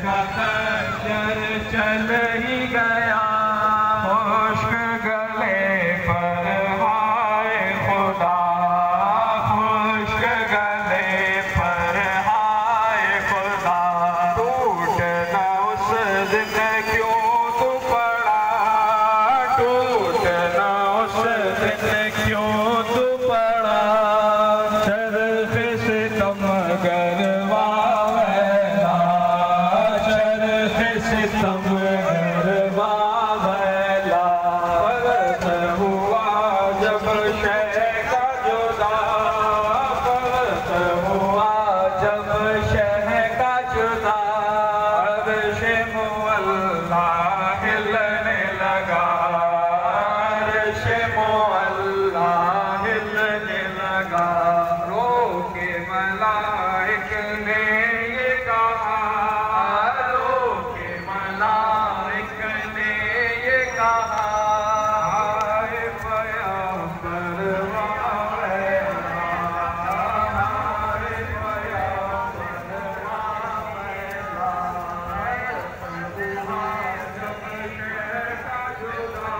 का खंजर चल ही गया, खुश्क गले पर हाय खुदा, खुश्क गले पर हाय खुदा। टूट न उस दिन क्यों तू पड़ा, टूट न उस दिन क्यों तू पड़ा, चरख सितम गरवावेला, चरख सितम गरवावेला। फर्ज हुआ जब शह का जुदा, फर्ज हुआ जब शह का जुदा, अर्श मुअल्ला हिलने लगा, अर्श मुअल्ला हिलने लगा। रो के मलाइक ने ये कहा, रो के मलाइक ने ये कहा, हाय पैगंबर वाला, हाय पैगंबर वाला। हुआ जब शह का जुदा,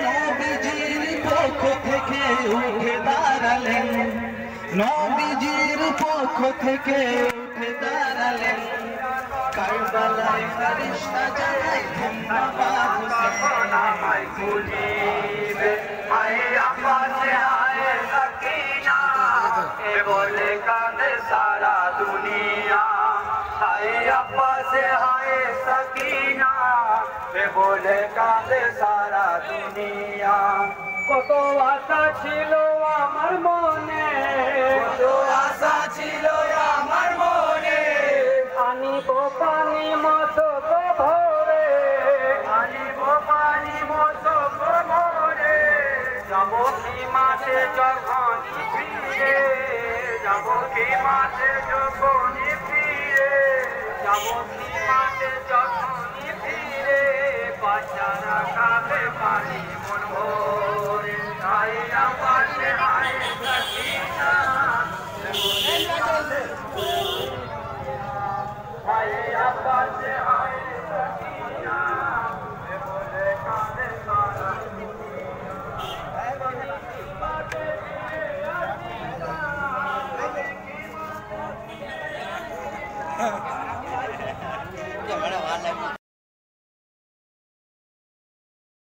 নবীজির পক্ষ থেকে উঠে দাঁড়ালেন, নবীজির পক্ষ থেকে উঠে দাঁড়ালেন, কারবালায় ফেরেশতা জানায় ধন্যবাদ হুসেন। आए अब्बास आए सकीना, ए बोले कांदे सारा दुनिया, आए अब्बास आए सकीना, ए बोले कांदे सारा दुनिया। কত আশা ছিল আমার মনে, কত আশা ছিল আমার মনে, আনিব পানি মশক ভরে, আনিব পানি মশক ভরে, যাব কি মাঠে যখনই ফিরে, যাব কি মাঠে যখনই ফিরে, যাব কি মাঠে যখনই ফিরে, বাচ্চারা কাঁদে পানি মন ভরে। আই আপাশে আয় সকিনা, আই আপাশে আয় সকিনা, এ বলে কাঁদে সারা দুনিয়া।